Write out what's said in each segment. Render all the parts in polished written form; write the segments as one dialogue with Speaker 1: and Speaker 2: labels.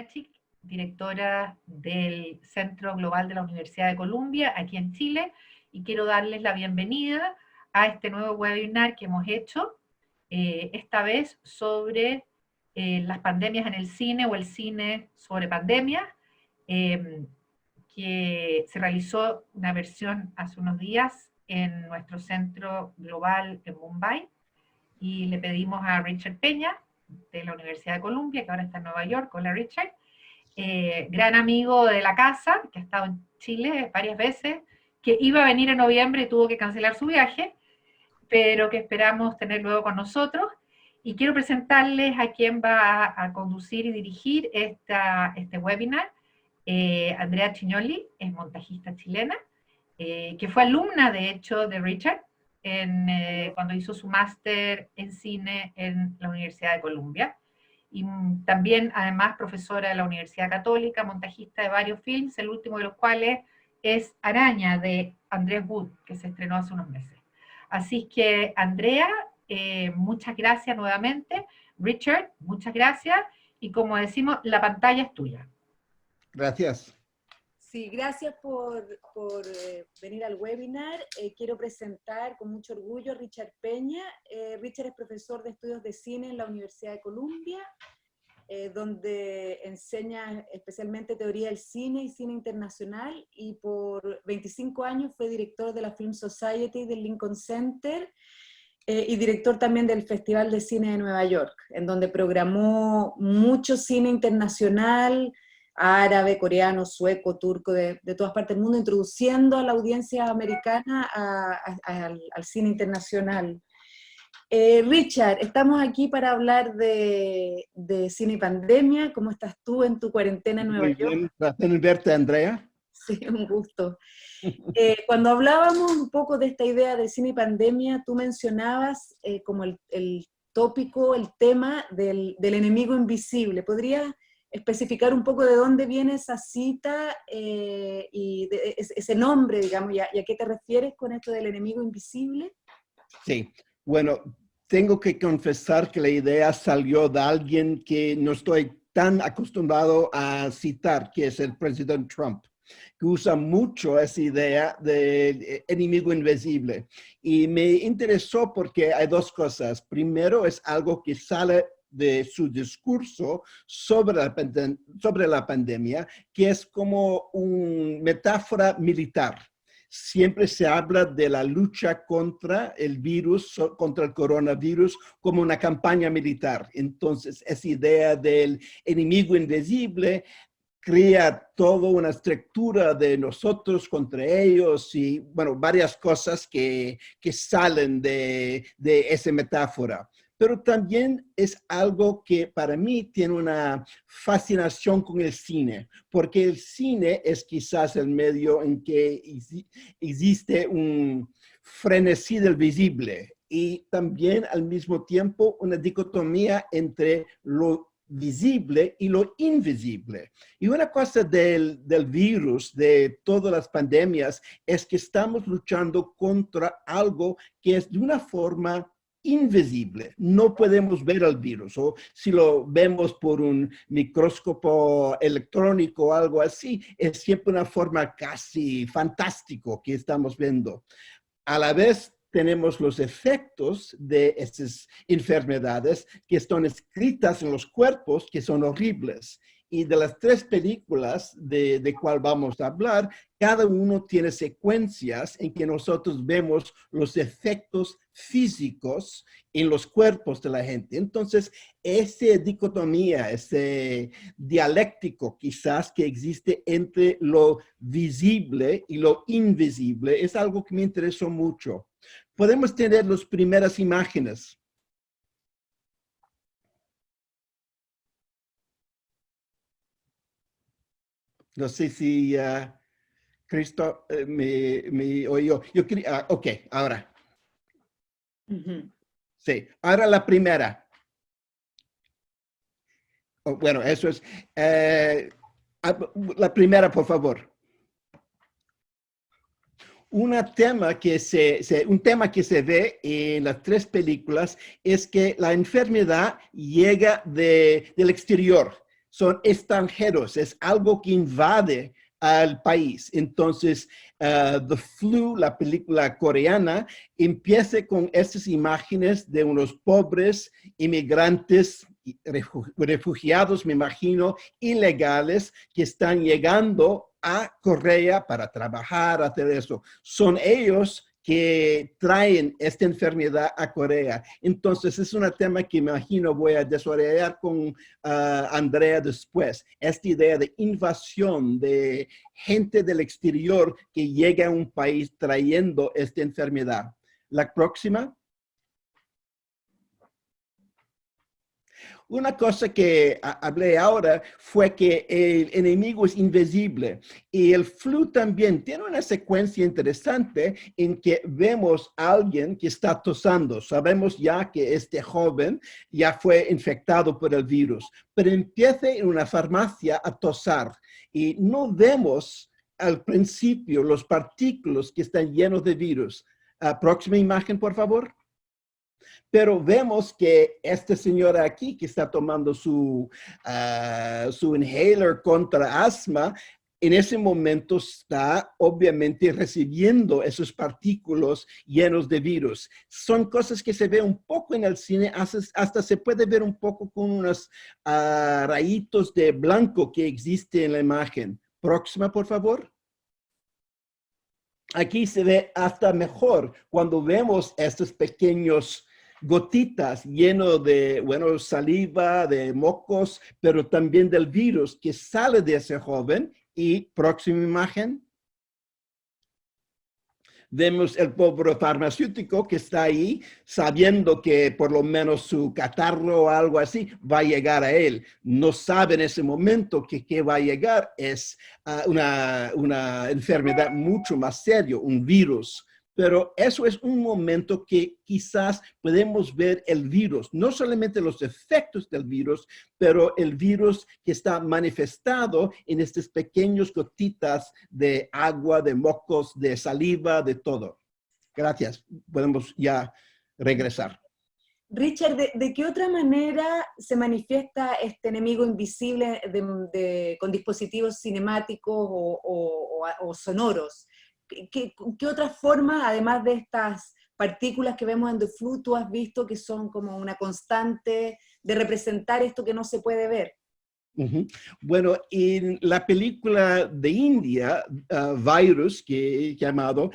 Speaker 1: Chick, directora del Centro Global de la Universidad de Columbia, aquí en Chile, y quiero darles la bienvenida a este nuevo webinar que hemos hecho, esta vez sobre las pandemias en el cine o el cine sobre pandemias, que se realizó una versión hace unos días en nuestro centro global en Mumbai, y le pedimos a Richard Peña, de la Universidad de Columbia, que ahora está en Nueva York. Hola Richard, gran amigo de la casa, que ha estado en Chile varias veces, que iba a venir en noviembre y tuvo que cancelar su viaje, pero que esperamos tener luego con nosotros. Y quiero presentarles a quien va a conducir y dirigir este webinar. Andrea Chignoli es montajista chilena, que fue alumna, de hecho, de Richard cuando hizo su máster en cine en la Universidad de Columbia. Y también, además, profesora de la Universidad Católica, montajista de varios films, el último de los cuales es Araña, de Andrés Wood, que se estrenó hace unos meses. Así que, Andrea, muchas gracias nuevamente. Richard, muchas gracias. Y como decimos, la pantalla es tuya.
Speaker 2: Gracias.
Speaker 3: Sí, gracias por venir al webinar. Quiero presentar con mucho orgullo a Richard Peña. Richard es profesor de estudios de cine en la Universidad de Columbia, donde enseña especialmente teoría del cine y cine internacional, y por 25 años fue director de la Film Society del Lincoln Center, y director también del Festival de Cine de Nueva York, en donde programó mucho cine internacional, árabe, coreano, sueco, turco, de todas partes del mundo, introduciendo a la audiencia americana al cine internacional. Richard, estamos aquí para hablar de cine y pandemia. ¿Cómo estás tú en tu cuarentena en Nueva York?
Speaker 2: Muy bien, placer en verte, Andrea.
Speaker 3: Sí, un gusto. Cuando hablábamos un poco de esta idea de cine y pandemia, tú mencionabas como el tópico, el tema del enemigo invisible. ¿Podrías especificar un poco de dónde viene esa cita y ese nombre, digamos, y a qué te refieres con esto del enemigo invisible?
Speaker 2: Sí, bueno, tengo que confesar que la idea salió de alguien que no estoy tan acostumbrado a citar, que es el presidente Trump, que usa mucho esa idea de enemigo invisible. Y me interesó porque hay dos cosas. Primero, es algo que sale de su discurso sobre la pandemia, que es como una metáfora militar. Siempre se habla de la lucha contra el virus, contra el coronavirus, como una campaña militar. Entonces, esa idea del enemigo invisible crea toda una estructura de nosotros contra ellos y, bueno, varias cosas que salen de esa metáfora. Pero también es algo que para mí tiene una fascinación con el cine, porque el cine es quizás el medio en que existe un frenesí del visible y también al mismo tiempo una dicotomía entre lo visible y lo invisible. Y una cosa del virus, de todas las pandemias, es que estamos luchando contra algo que es de una forma invisible. No podemos ver el virus, o si lo vemos por un microscopio electrónico o algo así, es siempre una forma casi fantástico que estamos viendo. A la vez, tenemos los efectos de esas enfermedades que están escritas en los cuerpos, que son horribles. Y de las tres películas de cuál vamos a hablar, cada uno tiene secuencias en que nosotros vemos los efectos físicos en los cuerpos de la gente. Entonces, esa dicotomía, ese dialéctico quizás que existe entre lo visible y lo invisible, es algo que me interesó mucho. Podemos tener las primeras imágenes. No sé si Cristo me oyó. Ok, ahora. Sí, ahora la primera. Oh, bueno, eso es. La primera, por favor. Un tema que se ve en las tres películas es que la enfermedad llega del exterior. son extranjeros, es algo que invade al país. Entonces, The Flu, la película coreana, empieza con estas imágenes de unos pobres inmigrantes, refugiados, me imagino, ilegales, que están llegando a Corea para trabajar, hacer eso. Son ellos que traen esta enfermedad a Corea. Entonces, es un tema que imagino voy a desarrollar con Andrea después. Esta idea de invasión de gente del exterior que llega a un país trayendo esta enfermedad. La próxima. Una cosa que hablé ahora fue que el enemigo es invisible y el flu también tiene una secuencia interesante en que vemos a alguien que está tosando. Sabemos ya que este joven ya fue infectado por el virus, pero empieza en una farmacia a tosar y no vemos al principio los partículas que están llenos de virus. Próxima imagen, por favor. Pero vemos que esta señora aquí que está tomando su inhaler contra asma, en ese momento está obviamente recibiendo esos partículas llenos de virus. Son cosas que se ve un poco en el cine, hasta se puede ver un poco con unos rayitos de blanco que existe en la imagen. Próxima, por favor. Aquí se ve hasta mejor cuando vemos estos pequeños gotitas lleno de, bueno, saliva, de mocos, pero también del virus que sale de ese joven. Y próxima imagen. Vemos el pobre farmacéutico que está ahí sabiendo que por lo menos su catarro o algo así va a llegar a él. No sabe en ese momento que va a llegar es una enfermedad mucho más seria, un virus. Pero eso es un momento que quizás podemos ver el virus, no solamente los efectos del virus, pero el virus que está manifestado en estas pequeñas gotitas de agua, de mocos, de saliva, de todo. Gracias. Podemos ya regresar.
Speaker 3: Richard, ¿de qué otra manera se manifiesta este enemigo invisible con dispositivos cinemáticos o sonoros? ¿Qué otra forma, además de estas partículas que vemos en The Flu, tú has visto que son como una constante de representar esto que no se puede ver?
Speaker 2: Bueno, en la película de India, Virus, que he llamado,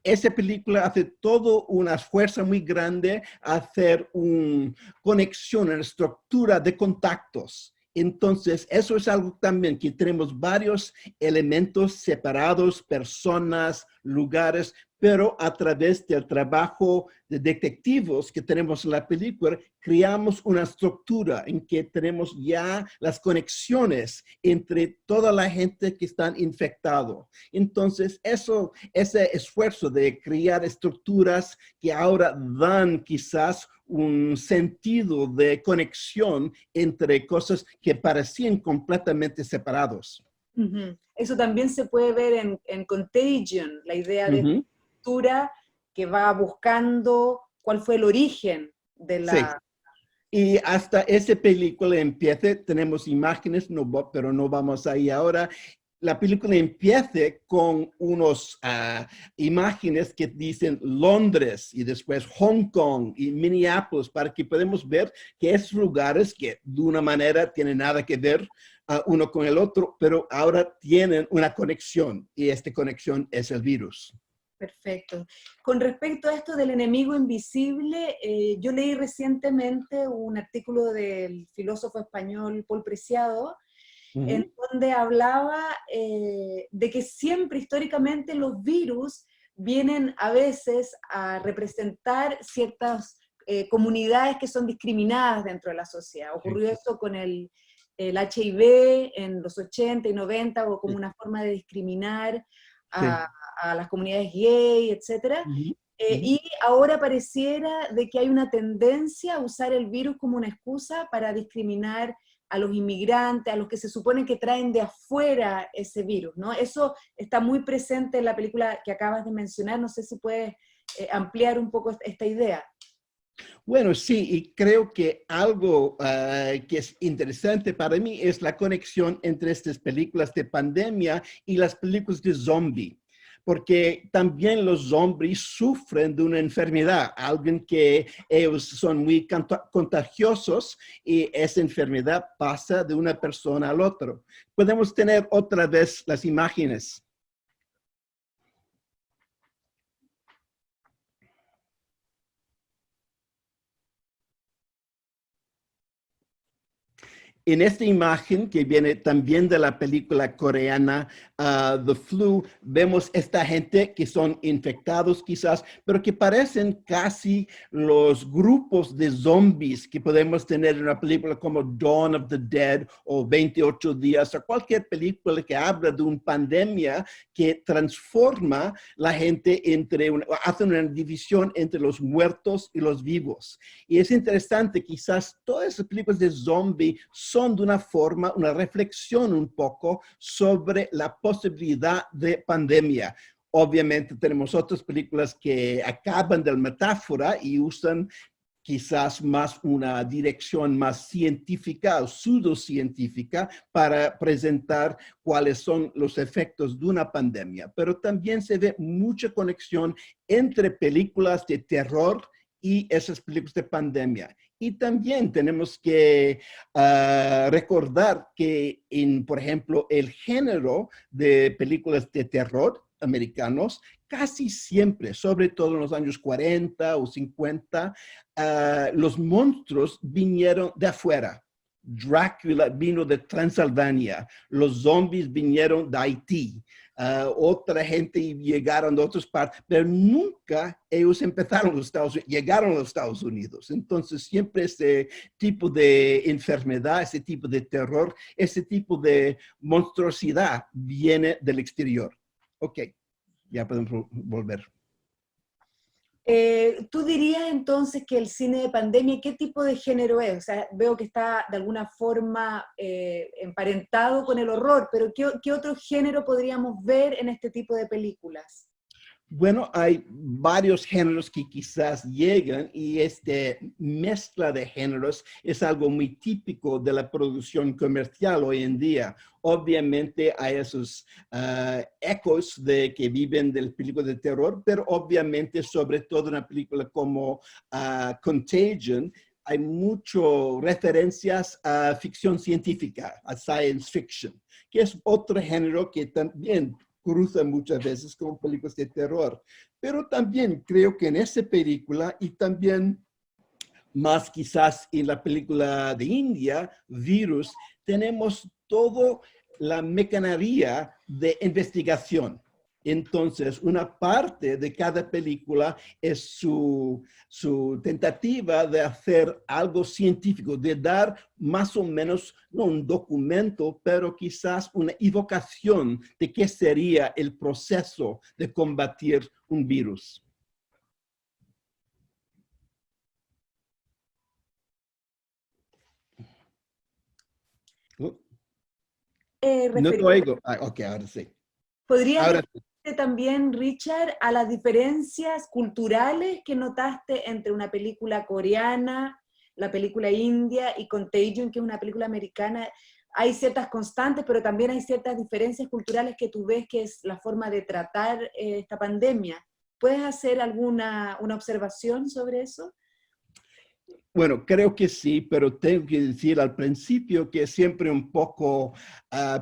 Speaker 2: esa película hace todo una fuerza muy grande a hacer una conexión, una estructura de contactos. Entonces, eso es algo también que tenemos varios elementos separados, personas, lugares, pero a través del trabajo de detectivos que tenemos en la película, creamos una estructura en que tenemos ya las conexiones entre toda la gente que están infectados. Entonces, ese esfuerzo de crear estructuras que ahora dan quizás un sentido de conexión entre cosas que parecían completamente separados.
Speaker 3: Eso también se puede ver en Contagion, la idea de estructura que va buscando cuál fue el origen de la...
Speaker 2: Sí. Y hasta esa película empieza, tenemos imágenes, pero no vamos ahí ahora. La película empieza con unos imágenes que dicen Londres y después Hong Kong y Minneapolis para que podamos ver que esos lugares que de una manera tienen nada que ver uno con el otro, pero ahora tienen una conexión y esta conexión es el virus.
Speaker 3: Perfecto. Con respecto a esto del enemigo invisible, yo leí recientemente un artículo del filósofo español Paul Preciado, en donde hablaba de que siempre históricamente los virus vienen a veces a representar ciertas comunidades que son discriminadas dentro de la sociedad. Ocurrió esto con el HIV en los 80 y 90, o como una forma de discriminar a las comunidades gay, etc. Y ahora pareciera de que hay una tendencia a usar el virus como una excusa para discriminar a los inmigrantes, a los que se supone que traen de afuera ese virus, ¿no? Eso está muy presente en la película que acabas de mencionar. No sé si puedes ampliar un poco esta idea.
Speaker 2: Bueno, sí, y creo que algo que es interesante para mí es la conexión entre estas películas de pandemia y las películas de zombie, porque también los zombies sufren de una enfermedad, alguien que ellos son muy contagiosos y esa enfermedad pasa de una persona al otro. Podemos tener otra vez las imágenes. En esta imagen que viene también de la película coreana The Flu, vemos esta gente que son infectados quizás, pero que parecen casi los grupos de zombies que podemos tener en una película como Dawn of the Dead o 28 días o cualquier película que habla de una pandemia que transforma la gente hace una división entre los muertos y los vivos. Y es interesante, quizás todas esas películas de zombie son de una forma, una reflexión un poco sobre la posibilidad de pandemia. Obviamente tenemos otras películas que acaban de la metáfora y usan quizás más una dirección más científica o pseudocientífica para presentar cuáles son los efectos de una pandemia. Pero también se ve mucha conexión entre películas de terror y esas películas de pandemia. Y también tenemos que recordar que por ejemplo, el género de películas de terror americanos, casi siempre, sobre todo en los años 40 o 50, los monstruos vinieron de afuera. Drácula vino de Transilvania, los zombies vinieron de Haití, otra gente llegaron de otras partes, pero nunca ellos llegaron a los Estados Unidos. Entonces siempre ese tipo de enfermedad, ese tipo de terror, ese tipo de monstruosidad viene del exterior. Ok, ya podemos volver.
Speaker 3: ¿Tú dirías entonces que el cine de pandemia, qué tipo de género es? O sea, veo que está de alguna forma emparentado con el horror, pero ¿qué otro género podríamos ver en este tipo de películas?
Speaker 2: Bueno, hay varios géneros que quizás llegan y esta mezcla de géneros es algo muy típico de la producción comercial hoy en día. Obviamente hay esos ecos de que viven del película de terror, pero obviamente sobre todo una película como Contagion, hay muchas referencias a ficción científica, a science fiction, que es otro género que también cruza muchas veces con películas de terror. Pero también creo que en esa película y también más quizás en la película de India, Virus, tenemos toda la mecanería de investigación. Entonces, una parte de cada película es su tentativa de hacer algo científico, de dar más o menos, no un documento, pero quizás una evocación de qué sería el proceso de combatir un virus. No te oigo. Ok, ahora sí.
Speaker 3: ¿Podrías
Speaker 2: Ahora
Speaker 3: referirte también, Richard, a las diferencias culturales que notaste entre una película coreana, la película india y Contagion, que es una película americana? Hay ciertas constantes, pero también hay ciertas diferencias culturales que tú ves que es la forma de tratar esta pandemia. ¿Puedes hacer alguna una observación sobre eso?
Speaker 2: Bueno, creo que sí, pero tengo que decir al principio que es siempre un poco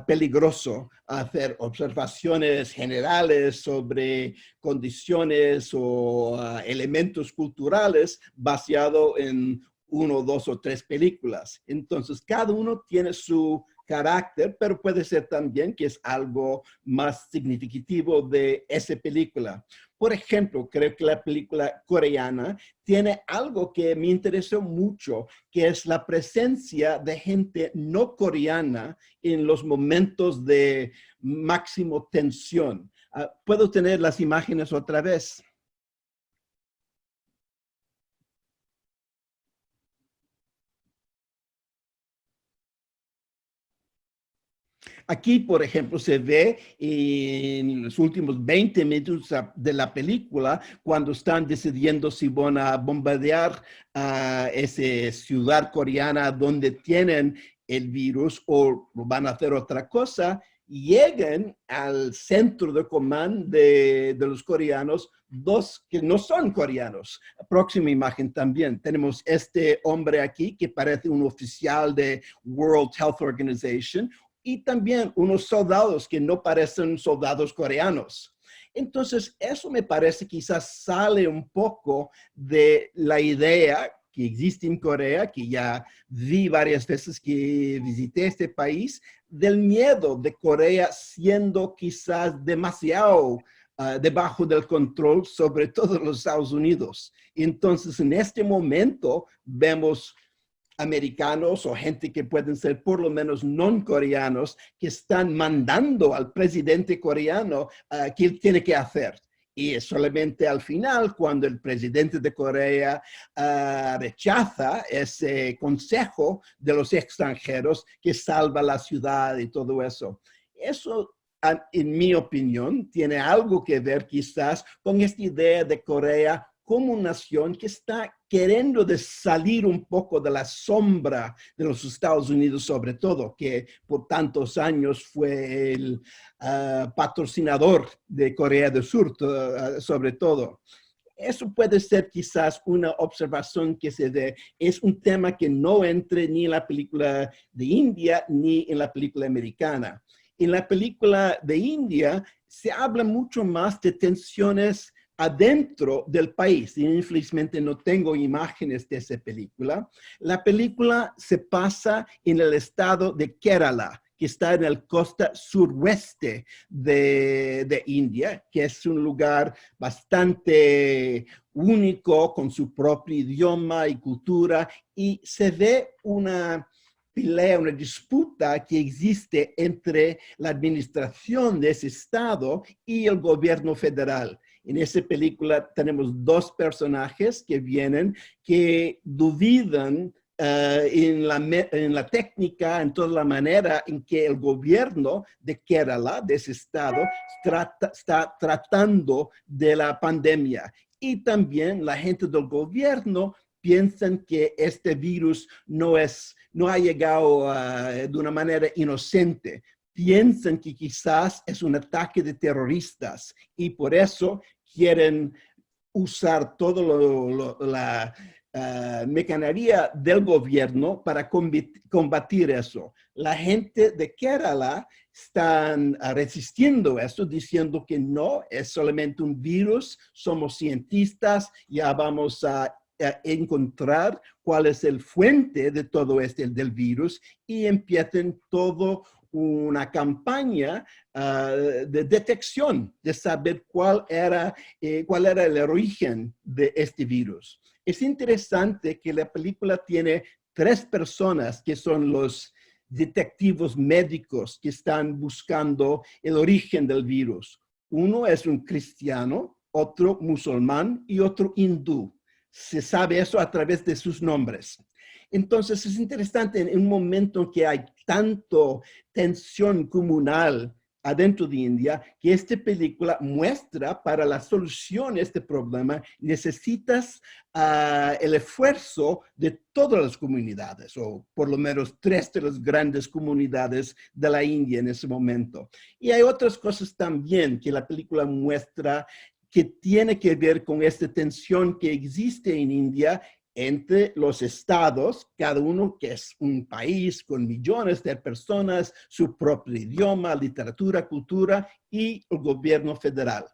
Speaker 2: peligroso hacer observaciones generales sobre condiciones o elementos culturales basado en uno, dos o tres películas. Entonces, cada uno tiene su carácter, pero puede ser también que es algo más significativo de esa película. Por ejemplo, creo que la película coreana tiene algo que me interesó mucho, que es la presencia de gente no coreana en los momentos de máximo tensión. ¿Puedo tener las imágenes otra vez? Aquí, por ejemplo, se ve en los últimos 20 minutos de la película cuando están decidiendo si van a bombardear a esa ciudad coreana donde tienen el virus o van a hacer otra cosa. Llegan al centro de comando de los coreanos, dos que no son coreanos. Próxima imagen también. Tenemos este hombre aquí que parece un oficial de World Health Organization y también unos soldados que no parecen soldados coreanos. Entonces, eso me parece quizás sale un poco de la idea que existe en Corea, que ya vi varias veces que visité este país, del miedo de Corea siendo quizás demasiado debajo del control, sobre todo los Estados Unidos. Entonces, en este momento vemos americanos o gente que pueden ser por lo menos no coreanos que están mandando al presidente coreano qué él tiene que hacer. Y es solamente al final, cuando el presidente de Corea rechaza ese consejo de los extranjeros que salva la ciudad y todo eso. Eso, en mi opinión, tiene algo que ver quizás con esta idea de Corea como una nación que está queriendo salir un poco de la sombra de los Estados Unidos, sobre todo, que por tantos años fue el patrocinador de Corea del Sur, sobre todo. Eso puede ser quizás una observación que se dé. Es un tema que no entre ni en la película de India ni en la película americana. En la película de India se habla mucho más de tensiones adentro del país. Y infelizmente no tengo imágenes de esa película. La película se pasa en el estado de Kerala, que está en la costa suroeste de India, que es un lugar bastante único con su propio idioma y cultura, y se ve una pelea, una disputa que existe entre la administración de ese estado y el gobierno federal. En esa película tenemos dos personajes que vienen, que dudan en la técnica, en toda la manera en que el gobierno de Kerala, de ese estado, está tratando de la pandemia. Y también la gente del gobierno piensan que este virus no ha llegado de una manera inocente. Piensan que quizás es un ataque de terroristas y por eso quieren usar toda la mecanería del gobierno para combatir eso. La gente de Kerala están resistiendo eso, diciendo que no, es solamente un virus, somos cientistas, ya vamos a encontrar cuál es el fuente de todo del virus y empiezan todo una campaña de detección, de saber cuál era el origen de este virus. Es interesante que la película tiene 3 personas que son los detectivos médicos que están buscando el origen del virus. Uno es un cristiano, otro musulmán y otro hindú. Se sabe eso a través de sus nombres. Entonces es interesante en un momento en que hay tanto tensión comunal adentro de India, que esta película muestra para la solución a este problema necesitas el esfuerzo de todas las comunidades, o por lo menos 3 de las grandes comunidades de la India en ese momento. Y hay otras cosas también que la película muestra que tiene que ver con esta tensión que existe en India entre los estados, cada uno que es un país con millones de personas, su propio idioma, literatura, cultura y el gobierno federal.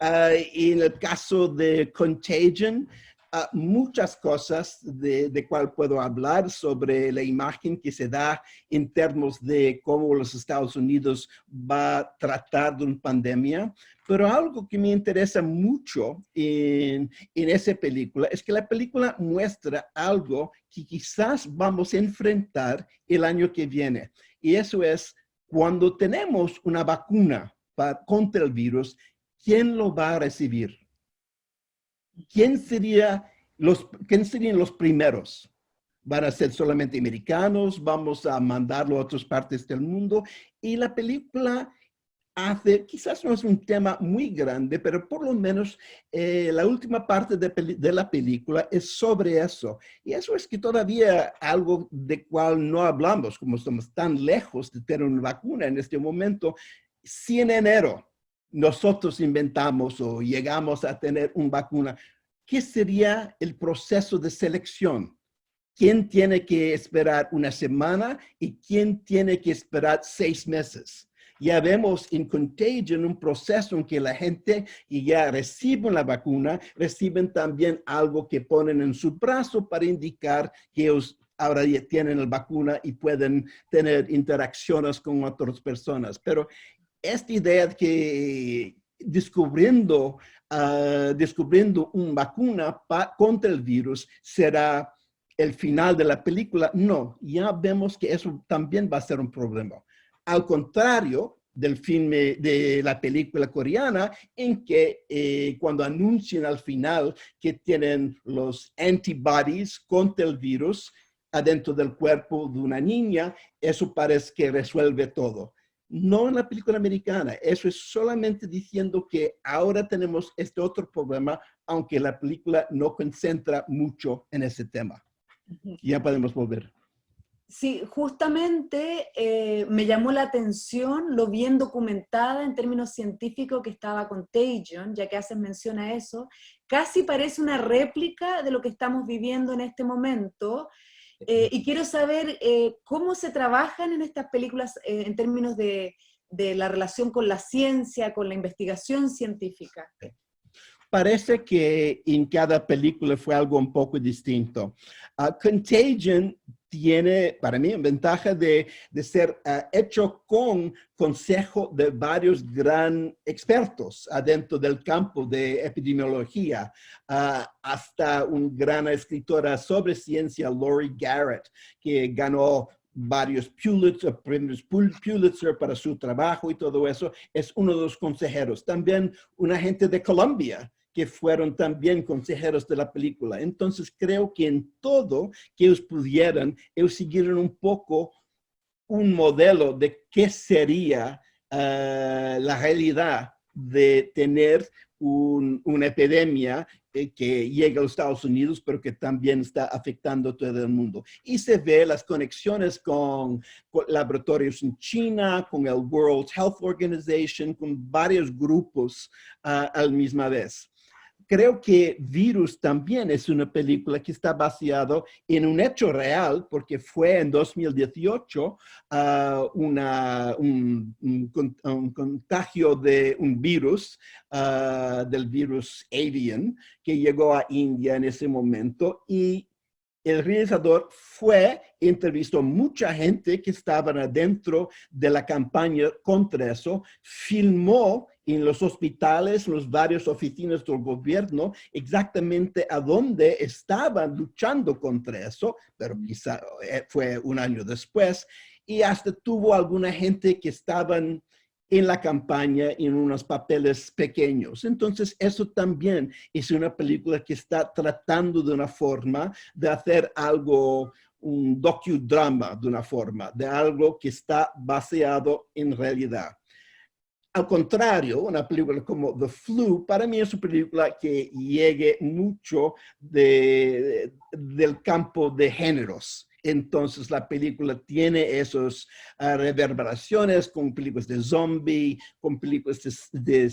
Speaker 2: En el caso de Contagion, muchas cosas de cual puedo hablar sobre la imagen que se da en términos de cómo los Estados Unidos va a tratar de una pandemia, pero algo que me interesa mucho en esa película es que la película muestra algo que quizás vamos a enfrentar el año que viene, y eso es cuando tenemos una vacuna contra el virus, ¿quién lo va a recibir? ¿Quién serían los primeros? ¿Van a ser solamente americanos? ¿Vamos a mandarlo a otras partes del mundo? Y la película hace, quizás no es un tema muy grande, pero por lo menos la última parte de la película es sobre eso. Y eso es que todavía algo de cual no hablamos, como estamos tan lejos de tener una vacuna en este momento. Si en enero nosotros inventamos o llegamos a tener una vacuna, ¿qué sería el proceso de selección? ¿Quién tiene que esperar una semana y quién tiene que esperar 6 meses? Ya vemos en Contagion un proceso en que la gente que ya reciben la vacuna, reciben también algo que ponen en su brazo para indicar que ellos ahora ya tienen la vacuna y pueden tener interacciones con otras personas. Pero esta idea de que descubriendo una vacuna contra el virus será el final de la película, no, ya vemos que eso también va a ser un problema. Al contrario del filme de la película coreana, en que cuando anuncian al final que tienen los antibodies contra el virus adentro del cuerpo de una niña, eso parece que resuelve todo. No en la película americana, eso es solamente diciendo que ahora tenemos este otro problema, aunque la película no concentra mucho en ese tema. Ya podemos volver.
Speaker 3: Sí, justamente me llamó la atención lo bien documentada en términos científicos que estaba Contagion, ya que haces mención a eso. Casi parece una réplica de lo que estamos viviendo en este momento. Y quiero saber cómo se trabajan en estas películas en términos de la relación con la ciencia, con la investigación científica.
Speaker 2: Parece que en cada película fue algo un poco distinto. Contagion tiene, para mí, una ventaja de ser hecho con consejo de varios gran expertos adentro del campo de epidemiología, hasta una gran escritora sobre ciencia, Laurie Garrett, que ganó varios premios Pulitzer para su trabajo y todo eso, es uno de los consejeros. También una gente de Colombia, que fueron también consejeros de la película. Entonces creo que en todo que ellos pudieran, ellos siguieron un poco un modelo de qué sería la realidad de tener una epidemia que llega a los Estados Unidos, pero que también está afectando a todo el mundo. Y se ve las conexiones con laboratorios en China, con el World Health Organization, con varios grupos a la misma vez. Creo que Virus también es una película que está basada en un hecho real, porque fue en 2018 un contagio de un virus, del virus avian, que llegó a India en ese momento, y el realizador entrevistó a mucha gente que estaban adentro de la campaña contra eso, filmó en los hospitales, en las varias oficinas del gobierno, exactamente a dónde estaban luchando contra eso, pero quizá fue un año después, y hasta tuvo alguna gente que estaban en la campaña en unos papeles pequeños. Entonces, eso también es una película que está tratando de una forma de hacer algo, un docudrama de una forma, de algo que está basado en realidad. Al contrario, una película como The Flu, para mí es una película que llegue mucho del campo de géneros. Entonces la película tiene esas reverberaciones con películas de zombie, con películas de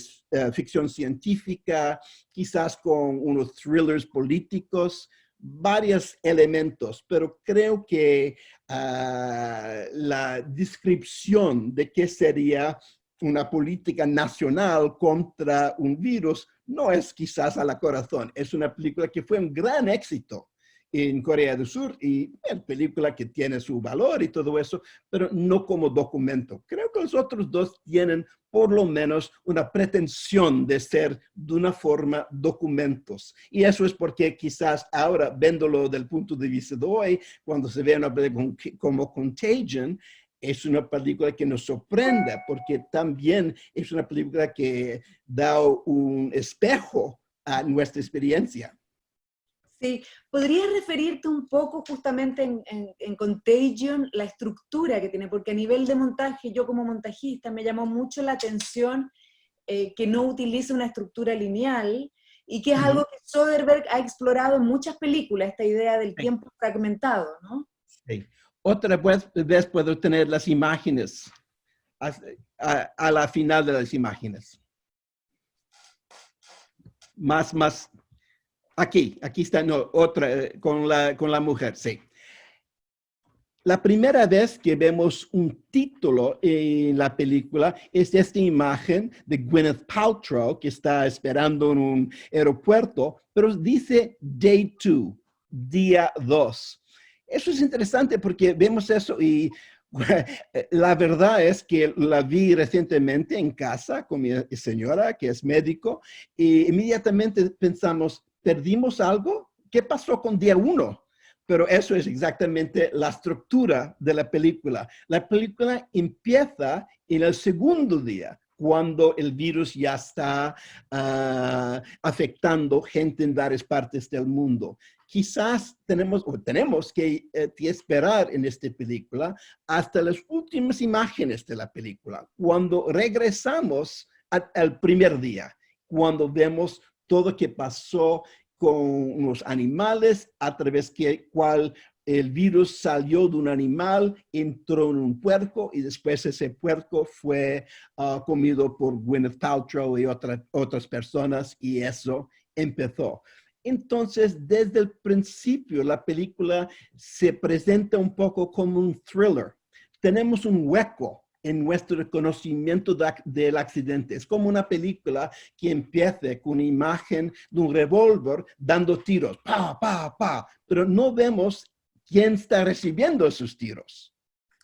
Speaker 2: ficción científica, quizás con unos thrillers políticos, varios elementos, pero creo que la descripción de qué sería una política nacional contra un virus no es quizás a la corazón. Es una película que fue un gran éxito en Corea del Sur y es película que tiene su valor y todo eso, pero no como documento. Creo que los otros dos tienen por lo menos una pretensión de ser de una forma documentos. Y eso es porque quizás ahora, viéndolo del punto de vista de hoy, cuando se ve una película como Contagion, es una película que nos sorprende porque también es una película que da un espejo a nuestra experiencia.
Speaker 3: Sí, ¿podrías referirte un poco justamente en Contagion, la estructura que tiene? Porque a nivel de montaje, yo como montajista me llamó mucho la atención que no utiliza una estructura lineal y que es algo que Soderbergh ha explorado en muchas películas, esta idea del tiempo fragmentado, ¿no?
Speaker 2: Sí. Otra vez puedo tener las imágenes a la final de las imágenes. Más. Aquí está, no, otra, con la mujer, sí. La primera vez que vemos un título en la película es esta imagen de Gwyneth Paltrow que está esperando en un aeropuerto, pero dice Day 2, día 2. Eso es interesante porque vemos eso y la verdad es que la vi recientemente en casa con mi señora, que es médico, y inmediatamente pensamos, ¿perdimos algo? ¿Qué pasó con día 1? Pero eso es exactamente la estructura de la película. La película empieza en el segundo día, cuando el virus ya está afectando gente en varias partes del mundo. Quizás tenemos que esperar en esta película hasta las últimas imágenes de la película, cuando regresamos al primer día, cuando vemos todo lo que pasó con los animales a través de cual el virus salió de un animal, entró en un puerco y después ese puerco fue comido por Gwyneth Paltrow y otras personas y eso empezó. Entonces, desde el principio, la película se presenta un poco como un thriller. Tenemos un hueco en nuestro conocimiento del accidente. Es como una película que empieza con una imagen de un revólver dando tiros, pa, pa, pa, pero no vemos quién está recibiendo esos tiros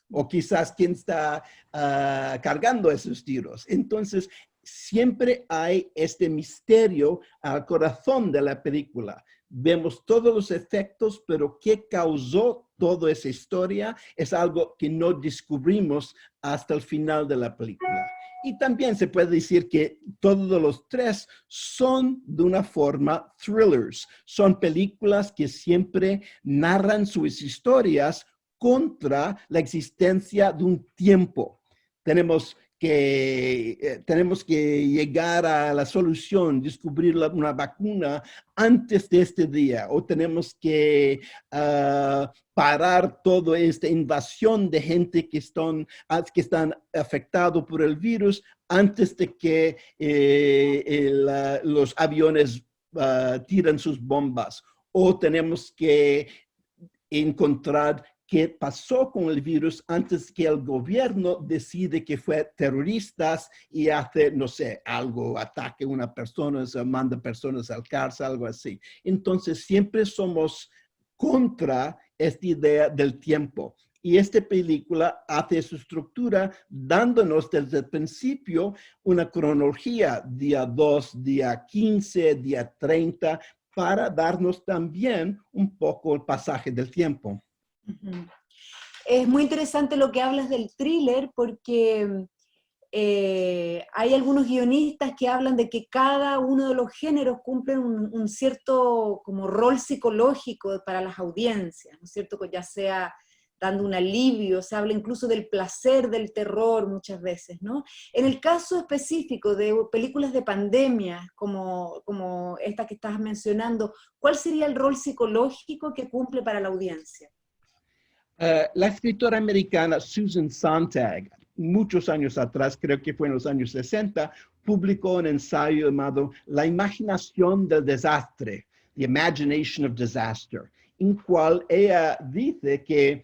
Speaker 2: o quizás quién está cargando esos tiros. Entonces, siempre hay este misterio al corazón de la película. Vemos todos los efectos, pero qué causó toda esa historia es algo que no descubrimos hasta el final de la película. Y también se puede decir que todos los tres son de una forma thrillers. Son películas que siempre narran sus historias contra la existencia de un tiempo. Tenemos que llegar a la solución, descubrir una vacuna antes de este día, o tenemos que parar toda esta invasión de gente que están afectados por el virus antes de que los aviones tiran sus bombas, o tenemos que encontrar qué pasó con el virus antes que el gobierno decide que fue terroristas y hace, no sé, algo, ataque a una persona, se manda personas al cárcel, algo así. Entonces, siempre somos contra esta idea del tiempo. Y esta película hace su estructura dándonos desde el principio una cronología, día 2, día 15, día 30, para darnos también un poco el pasaje del tiempo.
Speaker 3: Es muy interesante lo que hablas del thriller porque hay algunos guionistas que hablan de que cada uno de los géneros cumple un cierto como rol psicológico para las audiencias, ¿no es cierto? Ya sea dando un alivio, se habla incluso del placer del terror muchas veces, ¿no? En el caso específico de películas de pandemia, como esta que estás mencionando, ¿cuál sería el rol psicológico que cumple para la audiencia?
Speaker 2: La escritora americana Susan Sontag, muchos años atrás, creo que fue en los años 60, publicó un ensayo llamado La imaginación del desastre, The Imagination of Disaster, en cual ella dice que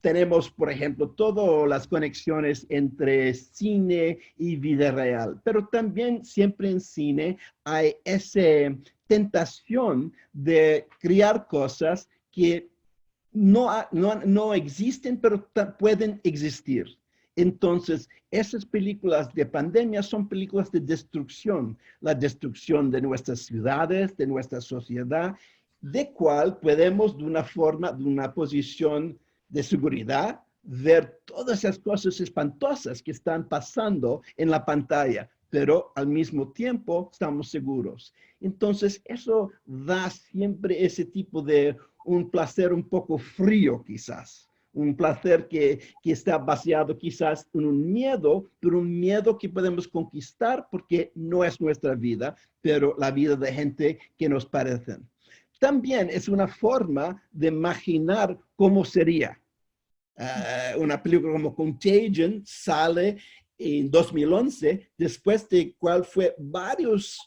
Speaker 2: tenemos, por ejemplo, todas las conexiones entre cine y vida real, pero también siempre en cine hay esa tentación de crear cosas que no existen, pero pueden existir. Entonces, esas películas de pandemia son películas de destrucción, la destrucción de nuestras ciudades, de nuestra sociedad, de cual podemos de una forma, de una posición de seguridad, ver todas esas cosas espantosas que están pasando en la pantalla, pero al mismo tiempo estamos seguros. Entonces, eso da siempre ese tipo de un placer un poco frío, quizás. Un placer que está basado quizás en un miedo, pero un miedo que podemos conquistar porque no es nuestra vida, pero la vida de gente que nos parecen. También es una forma de imaginar cómo sería. Una película como Contagion sale en 2011, después de cual fue varios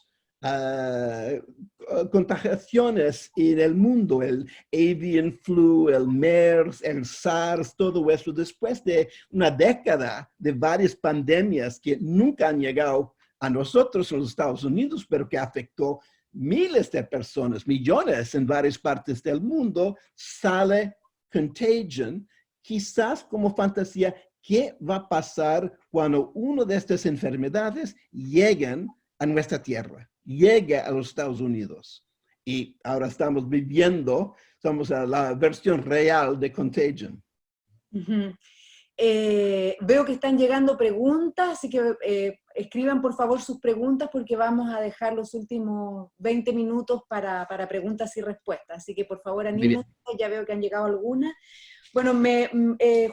Speaker 2: contagiaciones en el mundo, el avian flu, el MERS, el SARS, todo eso, después de una década de varias pandemias que nunca han llegado a nosotros en los Estados Unidos, pero que afectó miles de personas, millones en varias partes del mundo, sale Contagion, quizás como fantasía, ¿qué va a pasar cuando una de estas enfermedades lleguen a nuestra tierra, llegue a los Estados Unidos? Y ahora estamos viviendo, estamos a la versión real de Contagion.
Speaker 3: Uh-huh. Veo que están llegando preguntas, así que escriban por favor sus preguntas porque vamos a dejar los últimos 20 minutos para preguntas y respuestas. Así que por favor anímense, ya veo que han llegado algunas. Bueno,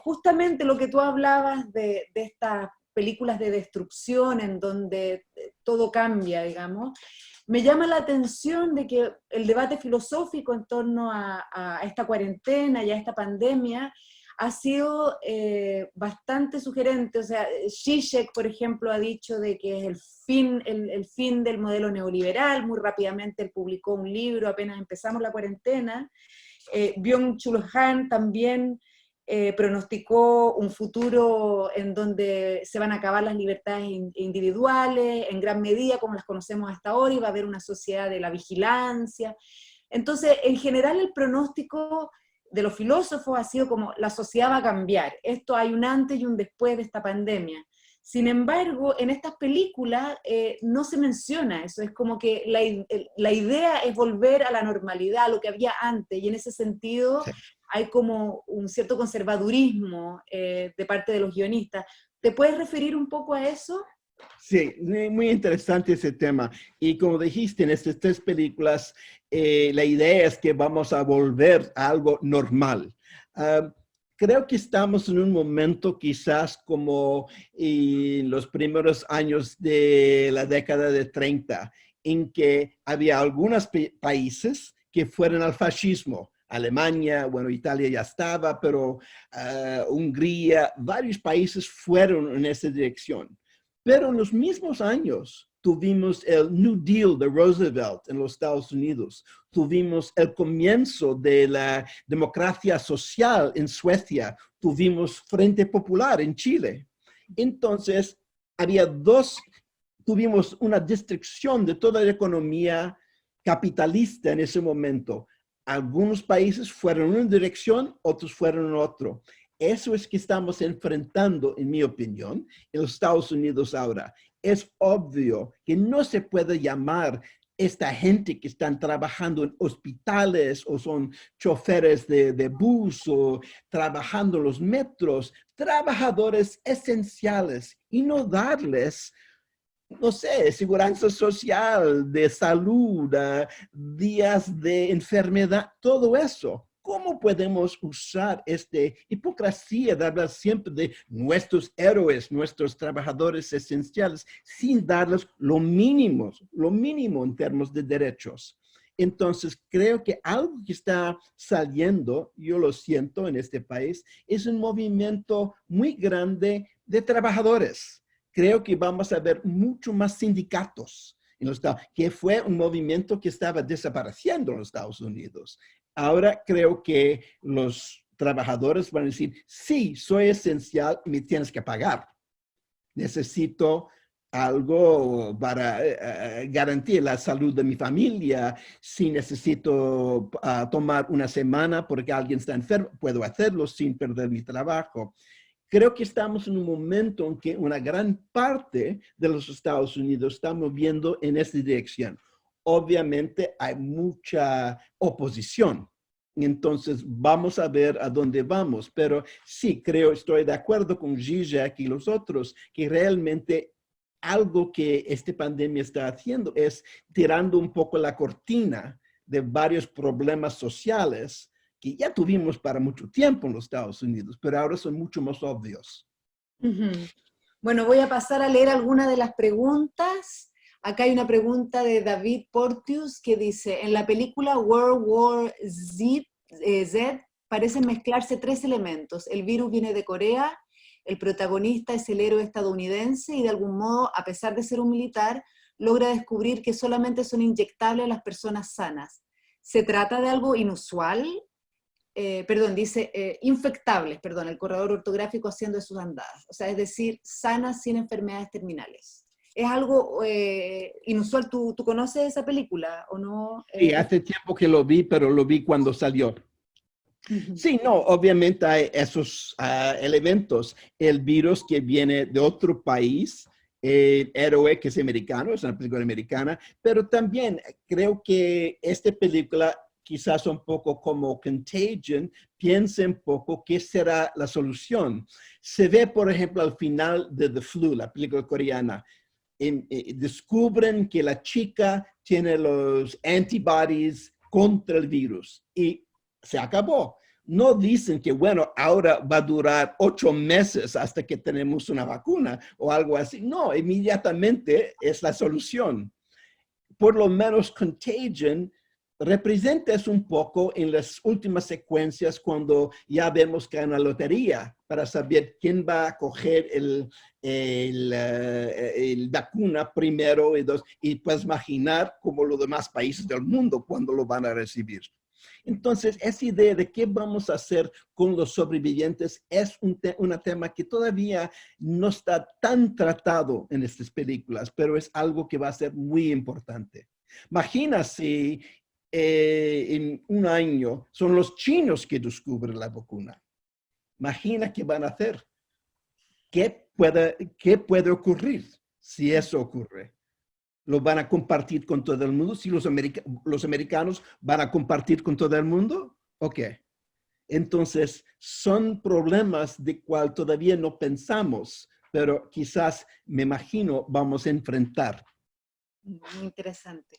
Speaker 3: justamente lo que tú hablabas de estas películas de destrucción en donde todo cambia, digamos, me llama la atención de que el debate filosófico en torno a esta cuarentena y a esta pandemia ha sido bastante sugerente. O sea, Zizek, por ejemplo, ha dicho de que es el fin del modelo neoliberal. Muy rápidamente él publicó un libro apenas empezamos la cuarentena. Byung-Chul Han también pronosticó un futuro en donde se van a acabar las libertades individuales, en gran medida como las conocemos hasta ahora, y va a haber una sociedad de la vigilancia. Entonces, en general, el pronóstico de los filósofos ha sido como la sociedad va a cambiar. Esto hay un antes y un después de esta pandemia. Sin embargo, en estas películas no se menciona eso, es como que la idea es volver a la normalidad, a lo que había antes, y en ese sentido sí, hay como un cierto conservadurismo de parte de los guionistas. ¿Te puedes referir un poco a eso?
Speaker 2: Sí, muy interesante ese tema. Y como dijiste, en estas tres películas, la idea es que vamos a volver a algo normal. Creo que estamos en un momento quizás como en los primeros años de la década de 30, en que había algunos países que fueron al fascismo. Alemania, bueno, Italia ya estaba, pero Hungría, varios países fueron en esa dirección. Pero en los mismos años tuvimos el New Deal de Roosevelt en los Estados Unidos. Tuvimos el comienzo de la democracia social en Suecia. Tuvimos Frente Popular en Chile. Entonces, tuvimos una destrucción de toda la economía capitalista en ese momento. Algunos países fueron en una dirección, otros fueron en otra. Eso es que estamos enfrentando, en mi opinión, en los Estados Unidos ahora. Es obvio que no se puede llamar esta gente que están trabajando en hospitales o son choferes de bus o trabajando en los metros, trabajadores esenciales, y no darles, no sé, seguridad social, de salud, días de enfermedad, todo eso. ¿Cómo podemos usar esta hipocresía de hablar siempre de nuestros héroes, nuestros trabajadores esenciales, sin darles lo mínimo en términos de derechos? Entonces, creo que algo que está saliendo, yo lo siento en este país, es un movimiento muy grande de trabajadores. Creo que vamos a ver mucho más sindicatos en los Estados Unidos, que fue un movimiento que estaba desapareciendo en los Estados Unidos. Ahora creo que los trabajadores van a decir, sí, soy esencial, me tienes que pagar. Necesito algo para garantizar la salud de mi familia. Si necesito tomar una semana porque alguien está enfermo, puedo hacerlo sin perder mi trabajo. Creo que estamos en un momento en que una gran parte de los Estados Unidos está moviendo en esta dirección. Obviamente hay mucha oposición, entonces vamos a ver a dónde vamos, pero sí, estoy de acuerdo con Zizek y los otros, que realmente algo que esta pandemia está haciendo, es tirando un poco la cortina de varios problemas sociales que ya tuvimos para mucho tiempo en los Estados Unidos, pero ahora son mucho más obvios.
Speaker 3: Bueno, voy a pasar a leer algunas de las preguntas. Acá hay una pregunta de David Portius que dice, en la película World War Z parecen mezclarse tres elementos. El virus viene de Corea, el protagonista es el héroe estadounidense y de algún modo, a pesar de ser un militar, logra descubrir que solamente son inyectables a las personas sanas. ¿Se trata de algo inusual? Infectables, el corredor ortográfico haciendo de sus andadas. O sea, es decir, sanas sin enfermedades terminales. ¿Es algo inusual? ¿Tú conoces esa película o no?
Speaker 2: Sí, hace tiempo que lo vi, pero lo vi cuando salió. Sí, no, obviamente hay esos elementos. El virus que viene de otro país, el héroe que es americano, es una película americana, pero también creo que esta película, quizás un poco como Contagion, piensa un poco qué será la solución. Se ve, por ejemplo, al final de The Flu, la película coreana, descubren que la chica tiene los antibodies contra el virus y se acabó. No dicen que, bueno, ahora va a durar 8 meses hasta que tenemos una vacuna o algo así. No, inmediatamente es la solución. Por lo menos Contagion representa eso un poco en las últimas secuencias cuando ya vemos que hay una lotería para saber quién va a coger el vacuna primero y puedes imaginar como los demás países del mundo cuando lo van a recibir. Entonces, esa idea de qué vamos a hacer con los sobrevivientes es un tema que todavía no está tan tratado en estas películas, pero es algo que va a ser muy importante. Imagina si en un año son los chinos que descubren la vacuna. Imagina qué van a hacer. ¿Qué puede ocurrir si eso ocurre? ¿Lo van a compartir con todo el mundo? Si los americanos van a compartir con todo el mundo, ok. Entonces, son problemas de cual todavía no pensamos, pero quizás, me imagino, vamos a enfrentar.
Speaker 3: Muy interesante.